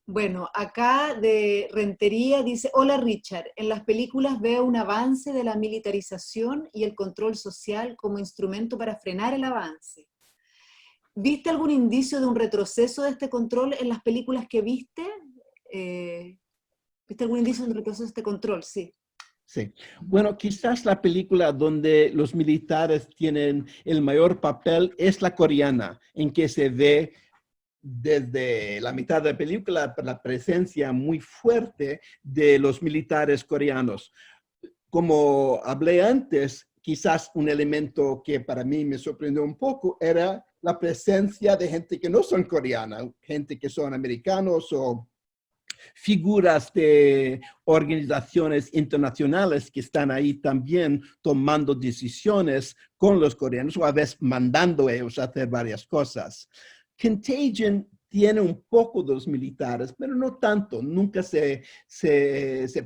Speaker 3: Bueno, acá de Rentería dice, hola Richard, en las películas veo un avance de la militarización y el control social como instrumento para frenar el avance. ¿Viste algún indicio de un retroceso de este control en las películas que viste? ¿Viste algún indicio de un retroceso de este control? Sí.
Speaker 2: Sí. Bueno, quizás la película donde los militares tienen el mayor papel es la coreana, en que se ve desde la mitad de la película la presencia muy fuerte de los militares coreanos. Como hablé antes, quizás un elemento que para mí me sorprendió un poco era la presencia de gente que no son coreanas, gente que son americanos o figuras de organizaciones internacionales que están ahí también tomando decisiones con los coreanos o a veces mandando a ellos a hacer varias cosas. Contagion tiene un poco de los militares, pero no tanto. Nunca se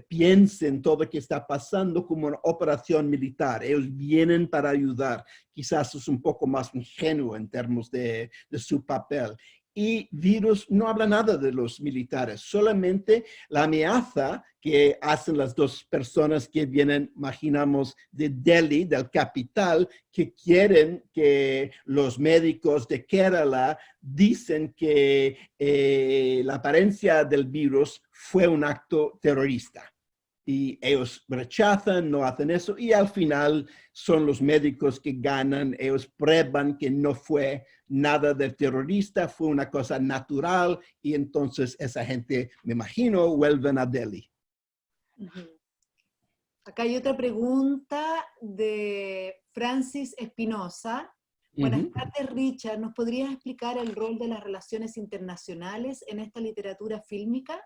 Speaker 2: piensa en todo lo que está pasando como una operación militar. Ellos vienen para ayudar. Quizás es un poco más ingenuo en términos de su papel. Y Virus no habla nada de los militares, solamente la amenaza que hacen las dos personas que vienen, imaginamos, de Delhi, del capital, que quieren que los médicos de Kerala dicen que la apariencia del virus fue un acto terrorista. Y ellos rechazan, no hacen eso, y al final son los médicos que ganan. Ellos prueban que no fue nada de terrorista, fue una cosa natural, y entonces esa gente, me imagino, vuelven a Delhi.
Speaker 3: Acá hay otra pregunta de Francis Espinosa. Buenas tardes, Richard. ¿Nos podrías explicar el rol de las relaciones internacionales en esta literatura fílmica?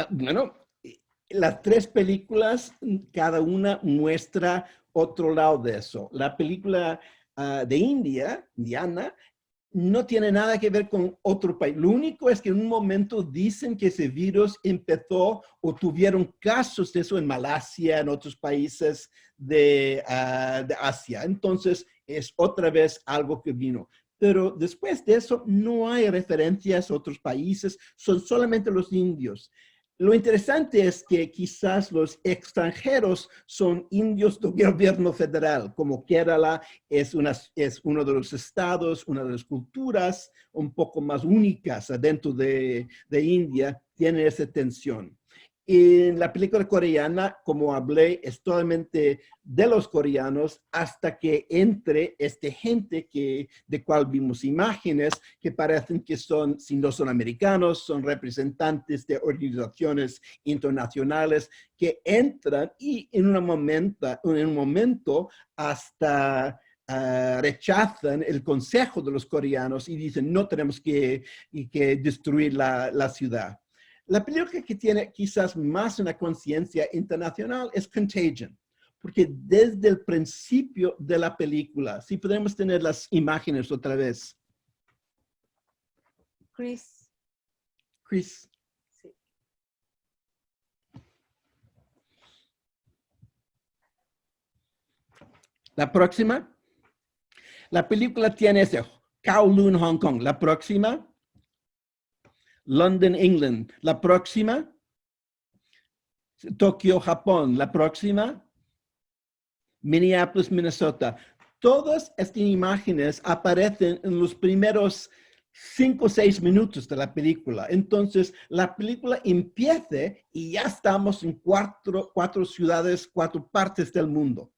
Speaker 2: Bueno, las 3 películas, cada una muestra otro lado de eso. La película de Indiana, no tiene nada que ver con otro país. Lo único es que en un momento dicen que ese virus empezó o tuvieron casos de eso en Malasia, en otros países de Asia. Entonces, es otra vez algo que vino. pero después de eso no hay referencias a otros países, son solamente los indios. Lo interesante es que quizás los extranjeros son indios del gobierno federal, como Kerala es uno de los estados, una de las culturas un poco más únicas dentro de India, tiene esa tensión. En la película coreana, como hablé, es totalmente de los coreanos hasta que entre gente de cual vimos imágenes que parecen que son, si no son americanos, son representantes de organizaciones internacionales que entran y en un momento hasta rechazan el consejo de los coreanos y dicen no tenemos que destruir la ciudad. La película que tiene quizás más una conciencia internacional es Contagion, porque desde el principio de la película, si podemos tener las imágenes otra vez.
Speaker 3: Chris.
Speaker 2: Sí. La próxima. La película tiene ese Kowloon, Hong Kong. La próxima. London, England. La próxima, Tokio, Japón. La próxima, Minneapolis, Minnesota. Todas estas imágenes aparecen en los primeros 5 o 6 minutos de la película. Entonces, la película empieza y ya estamos en cuatro ciudades, 4 partes del mundo.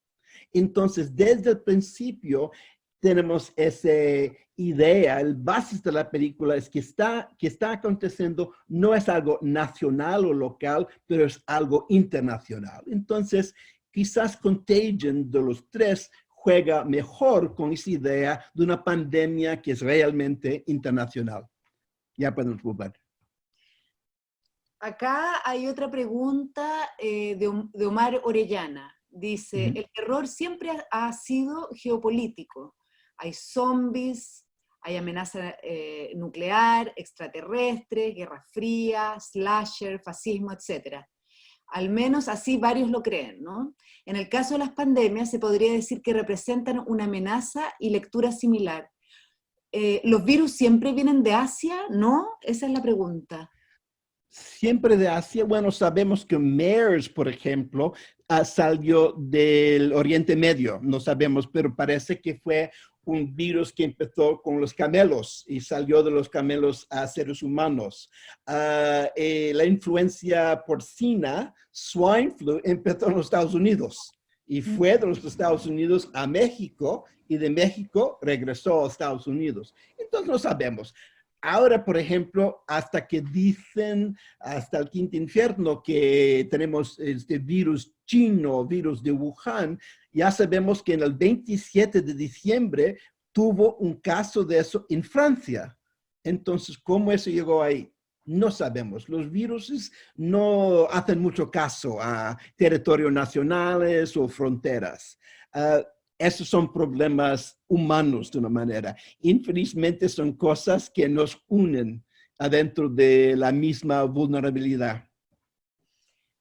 Speaker 2: Entonces, desde el principio, tenemos esa idea, el base de la película es que está aconteciendo, no es algo nacional o local, pero es algo internacional. Entonces, quizás Contagion de los 3 juega mejor con esa idea de una pandemia que es realmente internacional. Ya podemos volver.
Speaker 3: Acá hay otra pregunta de Omar Orellana. Dice, el terror siempre ha sido geopolítico. Hay zombies, hay amenaza nuclear, extraterrestre, guerra fría, slasher, fascismo, etc. Al menos así varios lo creen, ¿no? En el caso de las pandemias se podría decir que representan una amenaza y lectura similar. ¿Los virus siempre vienen de Asia? ¿No? Esa es la pregunta.
Speaker 2: Siempre de Asia. Bueno, sabemos que MERS, por ejemplo, salió del Oriente Medio. No sabemos, pero parece que fue un virus que empezó con los camelos y salió de los camelos a seres humanos. La influencia porcina, swine flu, empezó en los Estados Unidos y fue de los Estados Unidos a México y de México regresó a Estados Unidos. Entonces no sabemos. Ahora, por ejemplo, hasta que dicen, hasta el quinto infierno, que tenemos este virus chino, virus de Wuhan, ya sabemos que en el 27 de diciembre tuvo un caso de eso en Francia. Entonces, ¿cómo eso llegó ahí? No sabemos. Los virus no hacen mucho caso a territorios nacionales o fronteras. Esos son problemas humanos de una manera. Infelizmente son cosas que nos unen adentro de la misma vulnerabilidad.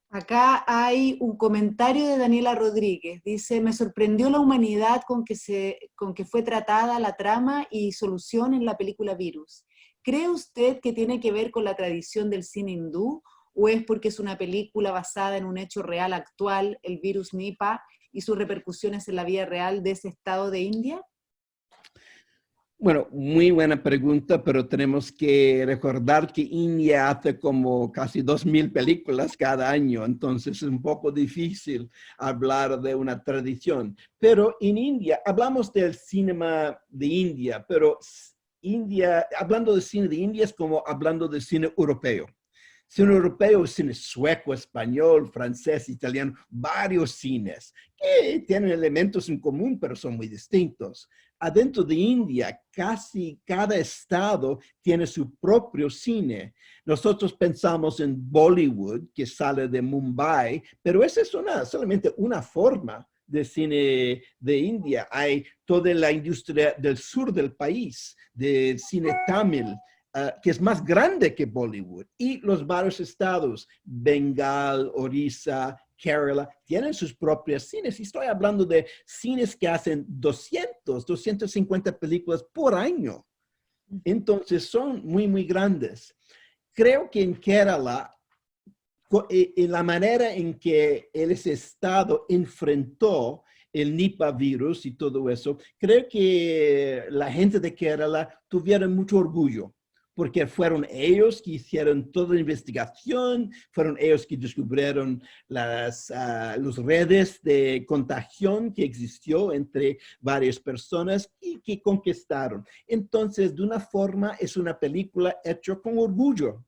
Speaker 3: Acá hay un comentario de Daniela Rodríguez. Dice, me sorprendió la humanidad con que fue tratada la trama y solución en la película Virus. ¿Cree usted que tiene que ver con la tradición del cine hindú o es porque es una película basada en un hecho real actual, el virus Nipah, y sus repercusiones en la vida real de ese estado de India?
Speaker 2: Bueno, muy buena pregunta, pero tenemos que recordar que India hace como casi 2,000 películas cada año, entonces es un poco difícil hablar de una tradición. Pero en India, hablamos del cinema de India, pero hablando de cine de India es como hablando de cine europeo. Cine europeo, cine sueco, español, francés, italiano, varios cines que tienen elementos en común, pero son muy distintos. Adentro de India, casi cada estado tiene su propio cine. Nosotros pensamos en Bollywood, que sale de Mumbai, pero esa es solamente una forma de cine de India. Hay toda la industria del sur del país, del cine tamil, que es más grande que Bollywood. Y los varios estados, Bengal, Orissa, Kerala, tienen sus propios cines. Y estoy hablando de cines que hacen 250 películas por año. Entonces son muy, muy grandes. Creo que en Kerala, en la manera en que ese estado enfrentó el Nipah virus y todo eso, creo que la gente de Kerala tuvieron mucho orgullo, porque fueron ellos que hicieron toda la investigación, fueron ellos que descubrieron las redes de contagión que existió entre varias personas y que conquistaron. Entonces, de una forma, es una película hecha con orgullo.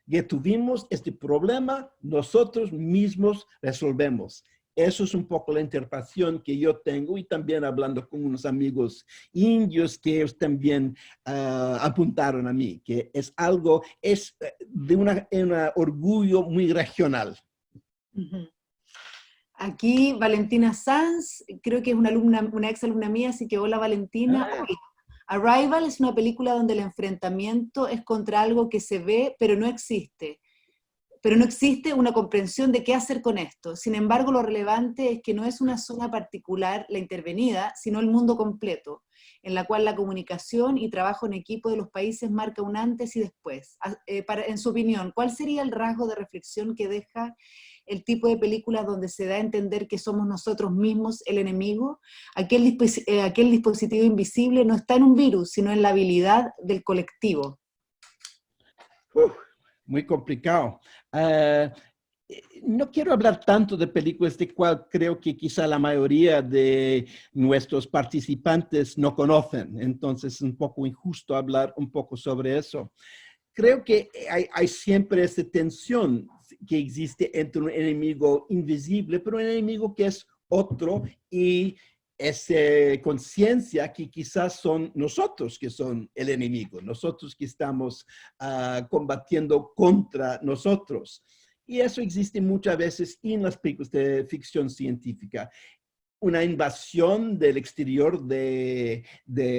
Speaker 2: Que tuvimos este problema, nosotros mismos resolvemos. Eso es un poco la interpretación que yo tengo, y también hablando con unos amigos indios que ellos también apuntaron a mí, que es algo, es de un orgullo muy regional.
Speaker 3: Aquí Valentina Sanz, creo que es una ex alumna mía, así que hola Valentina. Hola. Arrival es una película donde el enfrentamiento es contra algo que se ve, pero no existe. Pero no existe una comprensión de qué hacer con esto. Sin embargo, lo relevante es que no es una zona particular la intervenida, sino el mundo completo, en la cual la comunicación y trabajo en equipo de los países marca un antes y después. En su opinión, ¿cuál sería el rasgo de reflexión que deja el tipo de películas donde se da a entender que somos nosotros mismos el enemigo? Aquel dispositivo invisible no está en un virus, sino en la habilidad del colectivo.
Speaker 2: Muy complicado. No quiero hablar tanto de películas de cual creo que quizá la mayoría de nuestros participantes no conocen. Entonces es un poco injusto hablar un poco sobre eso. Creo que hay siempre esa tensión que existe entre un enemigo invisible, pero un enemigo que es otro, y esa conciencia que quizás son nosotros que son el enemigo, nosotros que estamos combatiendo contra nosotros. Y eso existe muchas veces en las películas de ficción científica. Una invasión del exterior de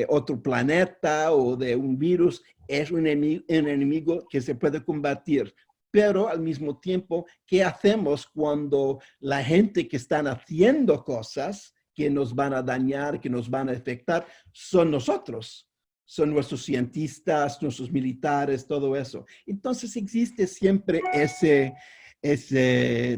Speaker 2: otro planeta o de un virus es un enemigo que se puede combatir. Pero al mismo tiempo, ¿qué hacemos cuando la gente que están haciendo cosas que nos van a dañar, que nos van a afectar, son nosotros? Son nuestros cientistas, nuestros militares, todo eso. Entonces existe siempre esa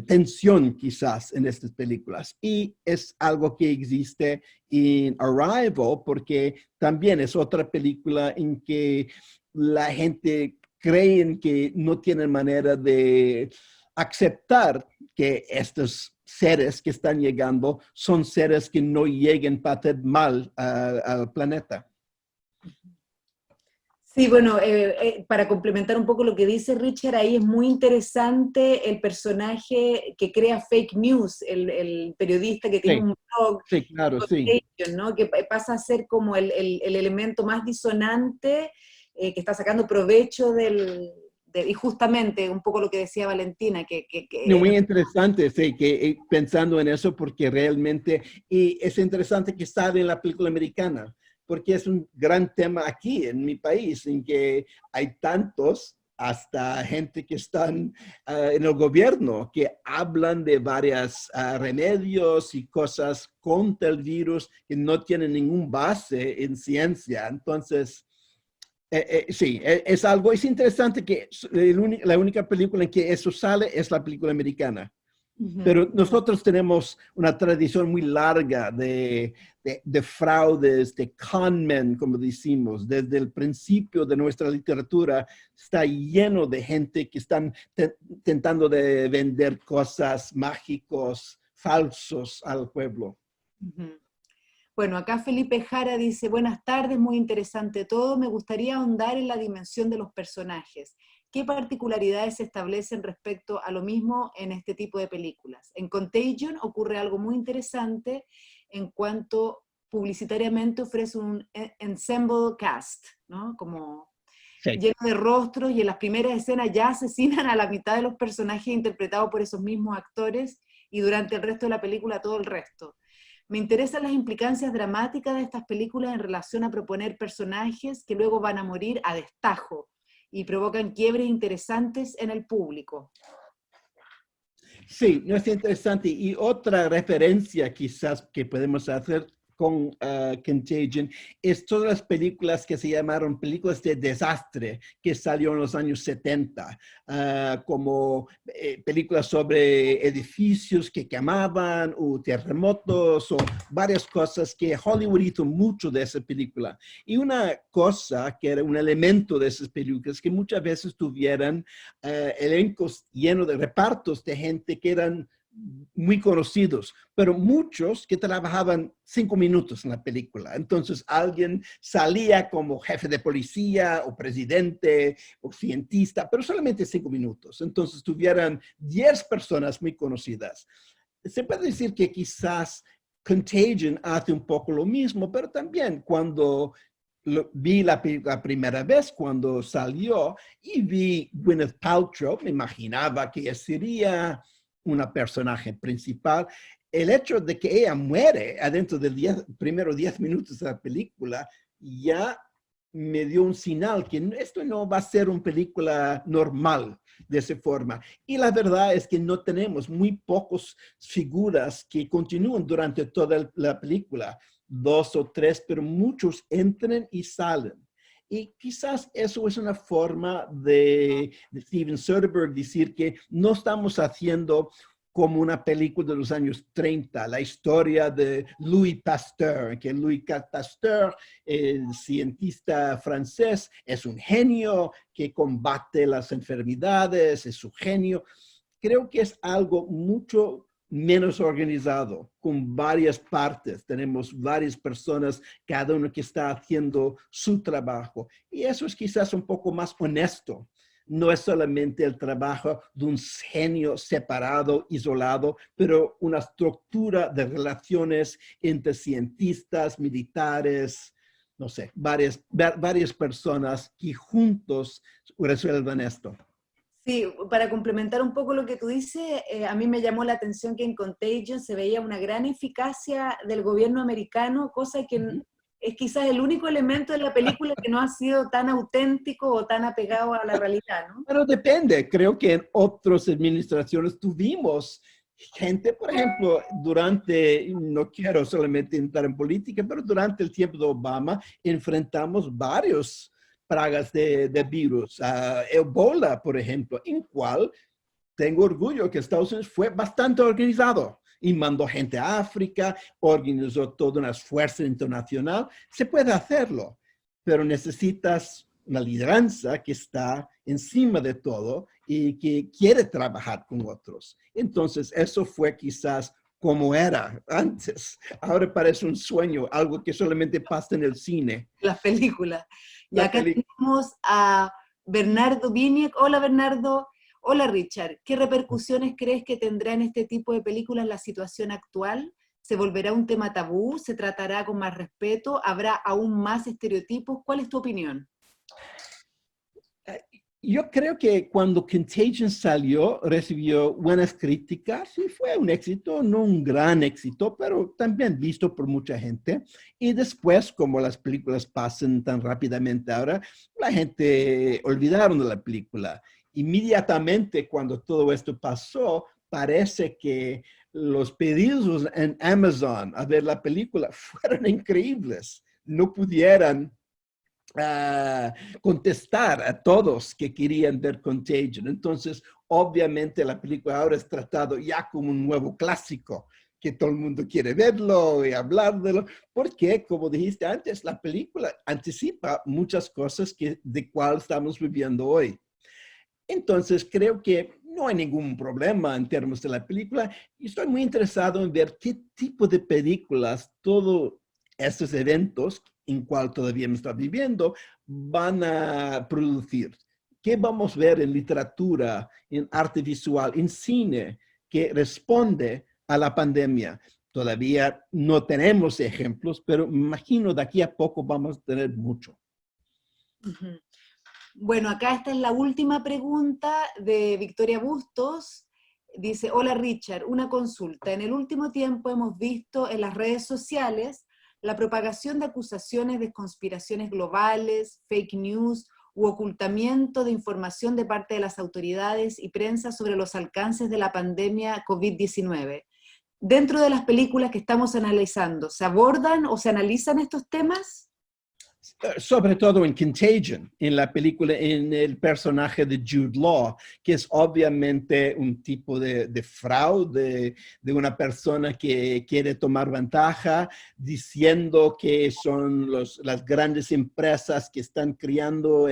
Speaker 2: tensión quizás en estas películas, y es algo que existe en Arrival, porque también es otra película en que la gente cree que no tienen manera de aceptar que estos seres que están llegando son seres que no lleguen para hacer mal al planeta.
Speaker 3: Sí, bueno, para complementar un poco lo que dice Richard, ahí es muy interesante el personaje que crea fake news, el periodista que tiene un blog,
Speaker 2: sí, claro, sí.
Speaker 3: ¿no? Que pasa a ser como el elemento más disonante, que está sacando provecho y justamente un poco lo que decía Valentina.
Speaker 2: Muy interesante, sí, que pensando en eso, porque realmente, y es interesante que sale en la película americana, porque es un gran tema aquí en mi país, en que hay tantos, hasta gente que están en el gobierno, que hablan de varios remedios y cosas contra el virus que no tienen ningún base en ciencia. Entonces, sí, es algo, es interesante que la única película en que eso sale es la película americana. Pero nosotros tenemos una tradición muy larga de fraudes, de con men, como decimos. Desde el principio de nuestra literatura está lleno de gente que están tentando de vender cosas mágicos, falsos al pueblo.
Speaker 3: Bueno, acá Felipe Jara dice, buenas tardes, muy interesante todo. Me gustaría ahondar en la dimensión de los personajes. ¿Qué particularidades se establecen respecto a lo mismo en este tipo de películas? En Contagion ocurre algo muy interesante en cuanto publicitariamente ofrece un ensemble cast, ¿no? Como lleno de rostros, y en las primeras escenas ya asesinan a la mitad de los personajes interpretados por esos mismos actores, y durante el resto de la película todo el resto. Me interesan las implicancias dramáticas de estas películas en relación a proponer personajes que luego van a morir a destajo, y provocan quiebres interesantes en el público.
Speaker 2: Sí, no es interesante. Y otra referencia quizás que podemos hacer con Contagion es todas las películas que se llamaron películas de desastre que salió en los años 70, como películas sobre edificios que quemaban o terremotos o varias cosas que Hollywood hizo mucho de esa película. Y una cosa que era un elemento de esas películas que muchas veces tuvieran elencos llenos de repartos de gente que eran muy conocidos, pero muchos que trabajaban 5 minutos en la película. Entonces alguien salía como jefe de policía o presidente o cientista, pero solamente 5 minutos. Entonces tuvieran 10 personas muy conocidas. Se puede decir que quizás Contagion hace un poco lo mismo, pero también cuando vi la primera vez cuando salió y vi Gwyneth Paltrow, me imaginaba que ella sería una personaje principal. El hecho de que ella muere adentro de primeros 10 minutos de la película ya me dio un señal que esto no va a ser una película normal de esa forma. Y la verdad es que no tenemos muy pocas figuras que continúan durante toda la película. 2 o 3, pero muchos entran y salen. Y quizás eso es una forma de Steven Soderbergh decir que no estamos haciendo como una película de los años 30, la historia de Louis Pasteur, que Louis Pasteur, el cientista francés, es un genio que combate las enfermedades, es su genio. Creo que es algo mucho menos organizado, con varias partes. Tenemos varias personas, cada uno que está haciendo su trabajo. Y eso es quizás un poco más honesto. No es solamente el trabajo de un genio separado, isolado, pero una estructura de relaciones entre cientistas, militares, no sé, varias personas que juntos resuelven esto.
Speaker 3: Sí, para complementar un poco lo que tú dices, a mí me llamó la atención que en Contagion se veía una gran eficacia del gobierno americano, cosa que es quizás el único elemento de la película que no ha sido tan auténtico o tan apegado a la realidad, ¿no?
Speaker 2: Pero depende, creo que en otras administraciones tuvimos gente, por ejemplo, no quiero solamente entrar en política, pero durante el tiempo de Obama enfrentamos varios plagas de virus, Ebola, por ejemplo, en cual tengo orgullo que Estados Unidos fue bastante organizado y mandó gente a África, organizó toda una fuerza internacional. Se puede hacerlo, pero necesitas una lideranza que está encima de todo y que quiere trabajar con otros. Entonces, eso fue quizás como era antes. Ahora parece un sueño, algo que solamente pasa en el cine.
Speaker 3: Las películas. Y acá tenemos a Bernardo Biniek. Hola, Bernardo. Hola, Richard. ¿Qué repercusiones crees que tendrá en este tipo de películas la situación actual? ¿Se volverá un tema tabú? ¿Se tratará con más respeto? ¿Habrá aún más estereotipos? ¿Cuál es tu opinión?
Speaker 2: Yo creo que cuando Contagion salió, recibió buenas críticas y fue un éxito, no un gran éxito, pero también visto por mucha gente. Y después, como las películas pasan tan rápidamente ahora, la gente olvidaron de la película. Inmediatamente cuando todo esto pasó, parece que los pedidos en Amazon a ver la película fueron increíbles. No pudieran contestar a todos que querían ver Contagion. Entonces, obviamente la película ahora es tratado ya como un nuevo clásico, que todo el mundo quiere verlo y hablar de lo, porque, como dijiste antes, la película anticipa muchas cosas de cuál estamos viviendo hoy. Entonces, creo que no hay ningún problema en términos de la película y estoy muy interesado en ver qué tipo de películas todos estos eventos en cual todavía me está viviendo van a producir. ¿Qué vamos a ver en literatura, en arte visual, en cine que responde a la pandemia? Todavía no tenemos ejemplos, pero me imagino de aquí a poco vamos a tener mucho.
Speaker 3: Uh-huh. Bueno, acá esta es la última pregunta de Victoria Bustos. Dice, hola Richard, una consulta. En el último tiempo hemos visto en las redes sociales la propagación de acusaciones de conspiraciones globales, fake news u ocultamiento de información de parte de las autoridades y prensa sobre los alcances de la pandemia COVID-19. Dentro de las películas que estamos analizando, ¿se abordan o se analizan estos temas?
Speaker 2: Sobre todo en Contagion, en la película, en el personaje de Jude Law, que es obviamente un tipo de fraude, de una persona que quiere tomar ventaja, diciendo que son las grandes empresas que están creando,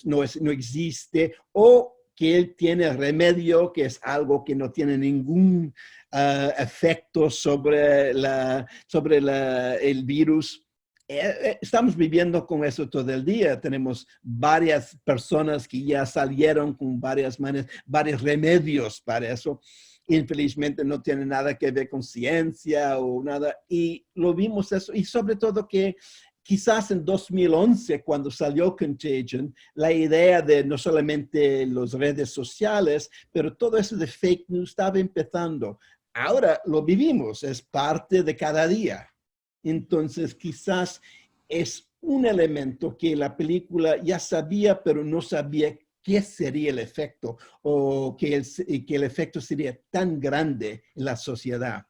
Speaker 2: no existe, o que él tiene remedio, que es algo que no tiene ningún efecto sobre el virus. Estamos viviendo con eso todo el día. Tenemos varias personas que ya salieron con varios remedios para eso. Infelizmente no tiene nada que ver con ciencia o nada. Y lo vimos eso. Y sobre todo que quizás en 2011, cuando salió Contagion, la idea de no solamente las redes sociales, pero todo eso de fake news estaba empezando. Ahora lo vivimos, es parte de cada día. Entonces, quizás es un elemento que la película ya sabía, pero no sabía qué sería el efecto o que el efecto sería tan grande en la sociedad.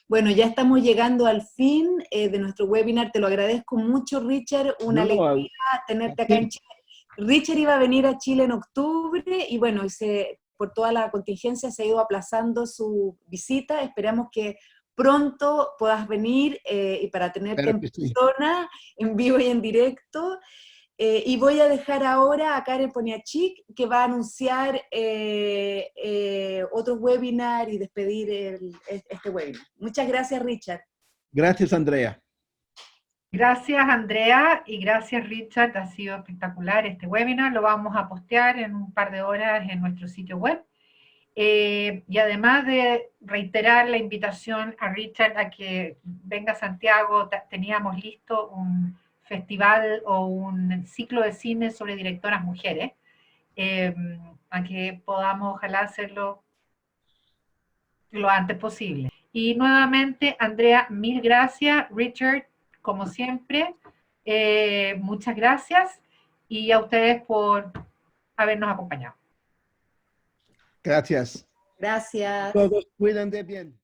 Speaker 3: Bueno, ya estamos llegando al fin de nuestro webinar. Te lo agradezco mucho, Richard. Una alegría tenerte acá en Chile. Richard iba a venir a Chile en octubre y bueno, por toda la contingencia se ha ido aplazando su visita. Esperamos que pronto puedas venir y para tenerte en persona, en vivo y en directo. Y voy a dejar ahora a Karen Poniachik, que va a anunciar otro webinar y despedir este webinar. Muchas gracias, Richard.
Speaker 2: Gracias, Andrea.
Speaker 1: Gracias, Andrea, y gracias, Richard. Ha sido espectacular este webinar. Lo vamos a postear en un par de horas en nuestro sitio web. Y además de reiterar la invitación a Richard a que venga a Santiago, teníamos listo un festival o un ciclo de cine sobre directoras mujeres, a que podamos ojalá hacerlo lo antes posible. Y nuevamente, Andrea, mil gracias. Richard, como siempre, muchas gracias, y a ustedes por habernos acompañado.
Speaker 2: Gracias.
Speaker 3: Gracias.
Speaker 2: Todos cuídense bien.